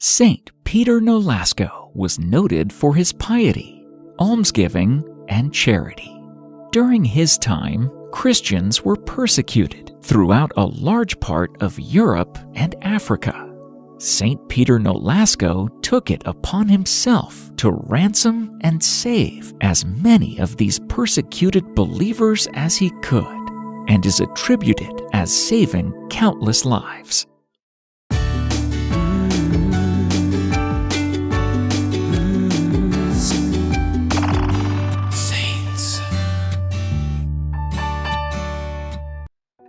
Saint Peter Nolasco was noted for his piety, almsgiving, and charity. During his time, Christians were persecuted throughout a large part of Europe and Africa. Saint Peter Nolasco took it upon himself to ransom and save as many of these persecuted believers as he could, and is attributed as saving countless lives.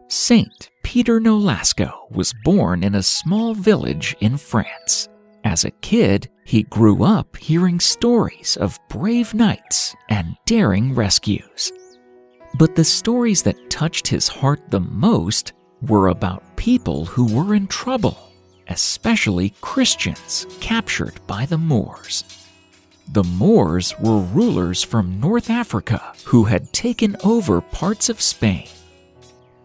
Saint Peter Nolasco was born in a small village in France. As a kid, he grew up hearing stories of brave knights and daring rescues. But the stories that touched his heart the most were about people who were in trouble, especially Christians captured by the Moors. The Moors were rulers from North Africa who had taken over parts of Spain.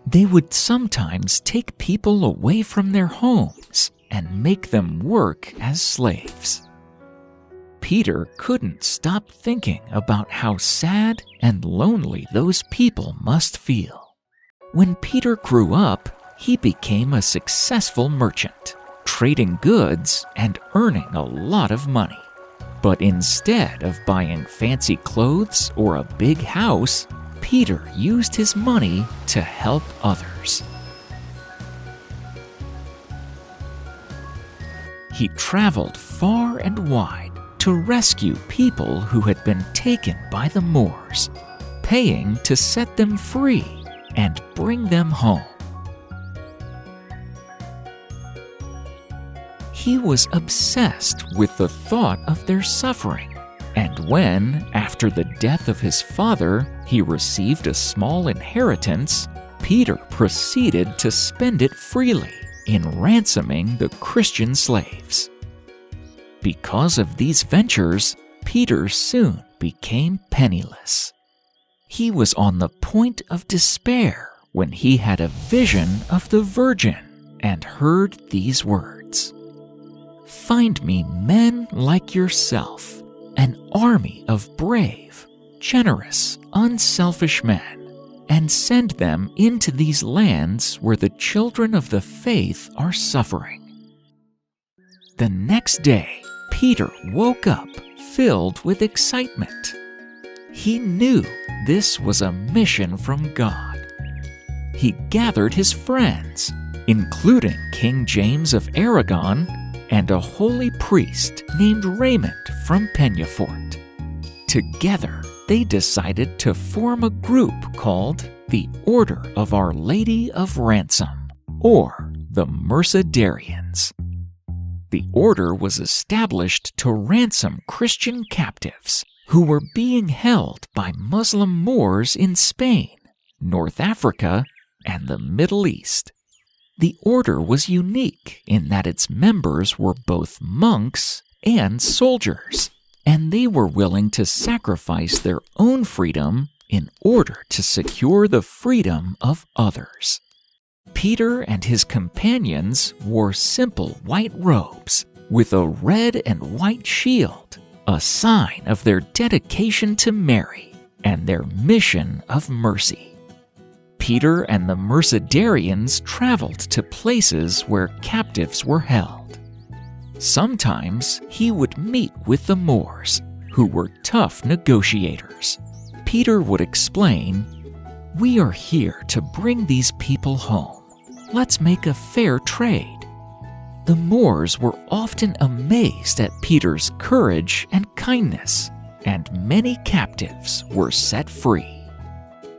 They would sometimes take people away from their homes and make them work as slaves. Peter couldn't stop thinking about how sad and lonely those people must feel. When Peter grew up, he became a successful merchant, trading goods and earning a lot of money. But instead of buying fancy clothes or a big house, Peter used his money to help others. He traveled far and wide to rescue people who had been taken by the Moors, paying to set them free and bring them home. He was obsessed with the thought of their suffering, and when, after the death of his father, he received a small inheritance, Peter proceeded to spend it freely in ransoming the Christian slaves. Because of these ventures, Peter soon became penniless. He was on the point of despair when he had a vision of the Virgin and heard these words, "Find me men like yourself, an army of brave, generous, unselfish men, and send them into these lands where the children of the faith are suffering." The next day, Peter woke up filled with excitement. He knew this was a mission from God. He gathered his friends, including King James of Aragon and a holy priest named Raymond from Peñafort. Together, they decided to form a group called the Order of Our Lady of Ransom, or the Mercedarians. The order was established to ransom Christian captives who were being held by Muslim Moors in Spain, North Africa, and the Middle East. The order was unique in that its members were both monks and soldiers, and they were willing to sacrifice their own freedom in order to secure the freedom of others. Peter and his companions wore simple white robes with a red and white shield, a sign of their dedication to Mary and their mission of mercy. Peter and the Mercedarians traveled to places where captives were held. Sometimes he would meet with the Moors, who were tough negotiators. Peter would explain, "We are here to bring these people home. Let's make a fair trade." The Moors were often amazed at Peter's courage and kindness, and many captives were set free.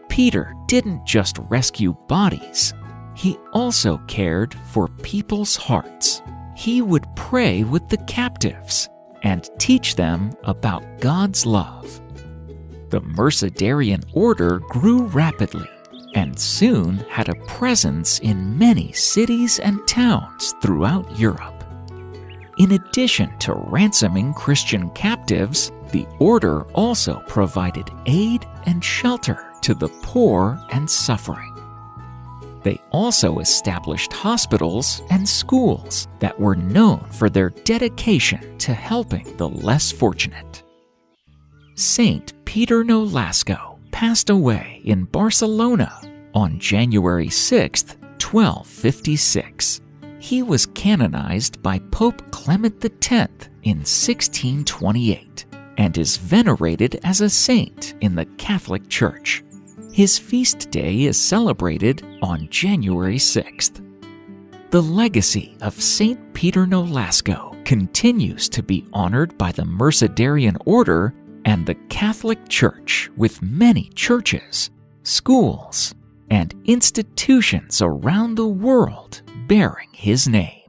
Peter didn't just rescue bodies, he also cared for people's hearts. He would pray with the captives and teach them about God's love. The Mercedarian order grew rapidly and soon had a presence in many cities and towns throughout Europe. In addition to ransoming Christian captives, the order also provided aid and shelter to the poor and suffering. They also established hospitals and schools that were known for their dedication to helping the less fortunate. Saint Peter Nolasco passed away in Barcelona on January 6, 1256. He was canonized by Pope Clement X in 1628 and is venerated as a saint in the Catholic Church. His feast day is celebrated on January 6th. The legacy of Saint Peter Nolasco continues to be honored by the Mercedarian Order and the Catholic Church, with many churches, schools, and institutions around the world bearing his name.